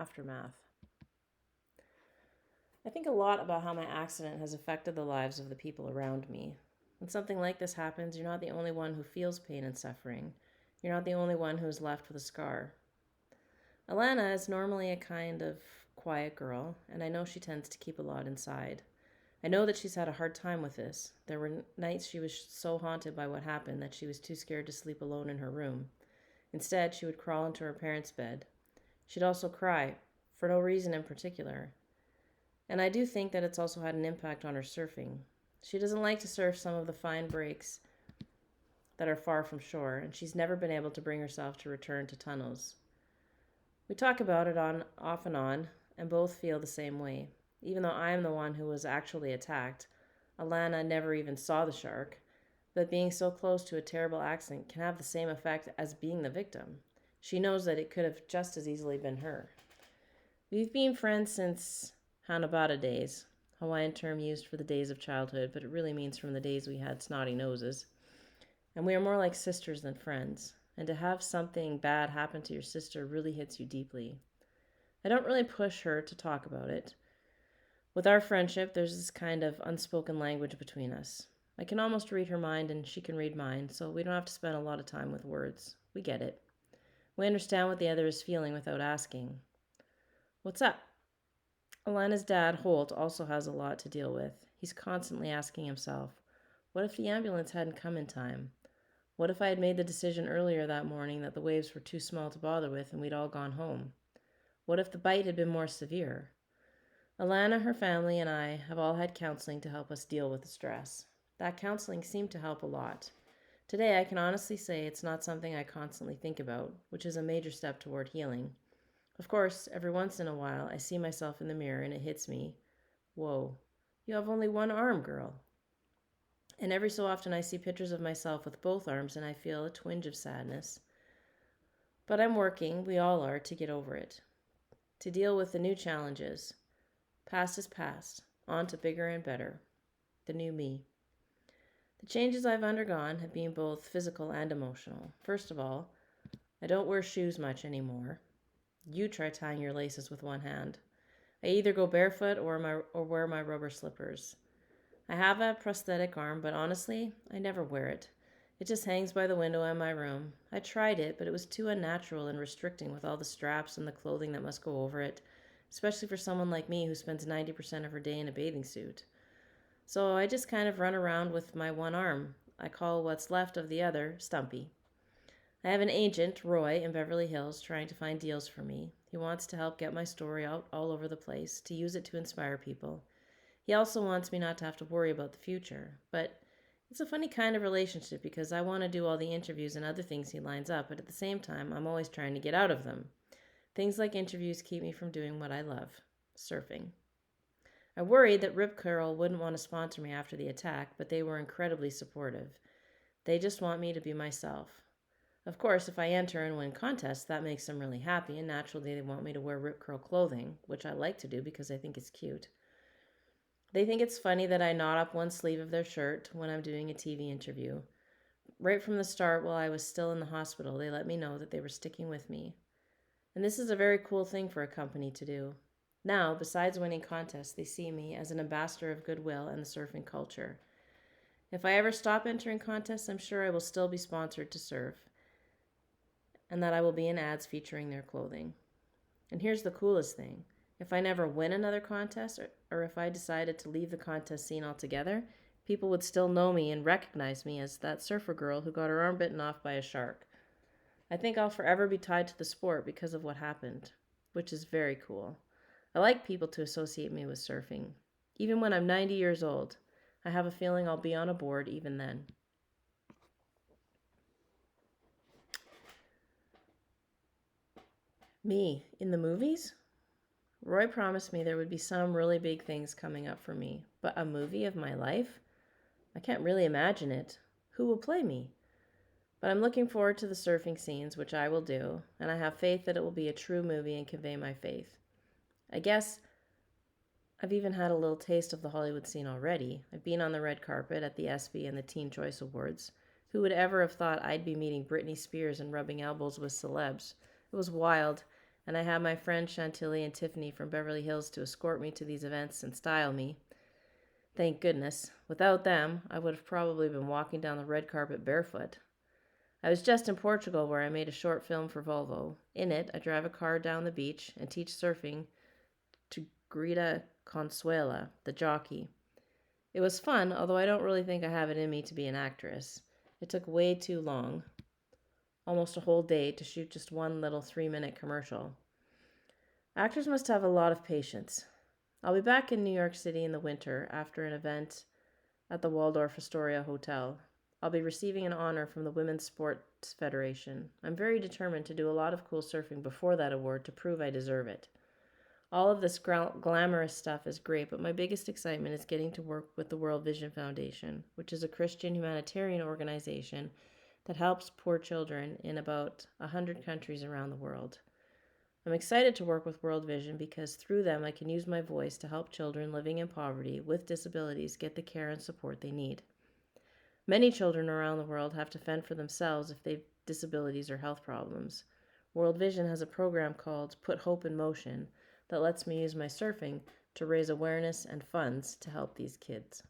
Aftermath. I think a lot about how my accident has affected the lives of the people around me. When something like this happens, you're not the only one who feels pain and suffering. You're not the only one who is left with a scar. Alana is normally a kind of quiet girl, and I know she tends to keep a lot inside. I know that she's had a hard time with this. There were nights she was so haunted by what happened that she was too scared to sleep alone in her room. Instead, she would crawl into her parents' bed. She'd also cry, for no reason in particular. And I do think that it's also had an impact on her surfing. She doesn't like to surf some of the fine breaks that are far from shore, and she's never been able to bring herself to return to tunnels. We talk about it on off and both feel the same way. Even though I am the one who was actually attacked, Alana never even saw the shark, but being so close to a terrible accident can have the same effect as being the victim. She knows that it could have just as easily been her. We've been friends since Hanabata days, Hawaiian term used for the days of childhood, but it really means from the days we had snotty noses. And we are more like sisters than friends. And to have something bad happen to your sister really hits you deeply. I don't really push her to talk about it. With our friendship, there's this kind of unspoken language between us. I can almost read her mind and she can read mine, so we don't have to spend a lot of time with words. We get it. We understand what the other is feeling without asking. What's up? Alana's dad, Holt, also has a lot to deal with. He's constantly asking himself, what if the ambulance hadn't come in time? What if I had made the decision earlier that morning that the waves were too small to bother with and we'd all gone home? What if the bite had been more severe? Alana, her family, and I have all had counseling to help us deal with the stress. That counseling seemed to help a lot. Today, I can honestly say it's not something I constantly think about, which is a major step toward healing. Of course, every once in a while, I see myself in the mirror and it hits me. Whoa, you have only one arm, girl. And every so often I see pictures of myself with both arms and I feel a twinge of sadness. But I'm working, we all are, to get over it. To deal with the new challenges. Past is past, on to bigger and better. The new me. The changes I've undergone have been both physical and emotional. First of all, I don't wear shoes much anymore. You try tying your laces with one hand. I either go barefoot or wear my rubber slippers. I have a prosthetic arm, but honestly, I never wear it. It just hangs by the window in my room. I tried it, but it was too unnatural and restricting with all the straps and the clothing that must go over it, especially for someone like me who spends 90% of her day in a bathing suit. So I just kind of run around with my one arm. I call what's left of the other Stumpy. I have an agent, Roy, in Beverly Hills trying to find deals for me. He wants to help get my story out all over the place, to use it to inspire people. He also wants me not to have to worry about the future. But it's a funny kind of relationship because I want to do all the interviews and other things he lines up, but at the same time, I'm always trying to get out of them. Things like interviews keep me from doing what I love, surfing. I worried that Rip Curl wouldn't want to sponsor me after the attack, but they were incredibly supportive. They just want me to be myself. Of course, if I enter and win contests, that makes them really happy, and naturally they want me to wear Rip Curl clothing, which I like to do because I think it's cute. They think it's funny that I knot up one sleeve of their shirt when I'm doing a TV interview. Right from the start, while I was still in the hospital, they let me know that they were sticking with me. And this is a very cool thing for a company to do. Now, besides winning contests, they see me as an ambassador of goodwill and the surfing culture. If I ever stop entering contests, I'm sure I will still be sponsored to surf, and that I will be in ads featuring their clothing. And here's the coolest thing. If I never win another contest, or if I decided to leave the contest scene altogether, people would still know me and recognize me as that surfer girl who got her arm bitten off by a shark. I think I'll forever be tied to the sport because of what happened, which is very cool. I like people to associate me with surfing. Even when I'm 90 years old, I have a feeling I'll be on a board even then. Me, in the movies? Roy promised me there would be some really big things coming up for me, but a movie of my life? I can't really imagine it. Who will play me? But I'm looking forward to the surfing scenes, which I will do, and I have faith that it will be a true movie and convey my faith. I guess I've even had a little taste of the Hollywood scene already. I've been on the red carpet at the ESPY and the Teen Choice Awards. Who would ever have thought I'd be meeting Britney Spears and rubbing elbows with celebs? It was wild, and I had my friends Chantilly and Tiffany from Beverly Hills to escort me to these events and style me. Thank goodness. Without them, I would have probably been walking down the red carpet barefoot. I was just in Portugal where I made a short film for Volvo. In it, I drive a car down the beach and teach surfing to Greta Consuela, the jockey. It was fun, although I don't really think I have it in me to be an actress. It took way too long, almost a whole day, to shoot just one little 3-minute commercial. Actors must have a lot of patience. I'll be back in New York City in the winter after an event at the Waldorf Astoria Hotel. I'll be receiving an honor from the Women's Sports Federation. I'm very determined to do a lot of cool surfing before that award to prove I deserve it. All of this glamorous stuff is great, but my biggest excitement is getting to work with the World Vision Foundation, which is a Christian humanitarian organization that helps poor children in about 100 countries around the world. I'm excited to work with World Vision because through them I can use my voice to help children living in poverty with disabilities get the care and support they need. Many children around the world have to fend for themselves if they have disabilities or health problems. World Vision has a program called Put Hope in Motion that lets me use my surfing to raise awareness and funds to help these kids.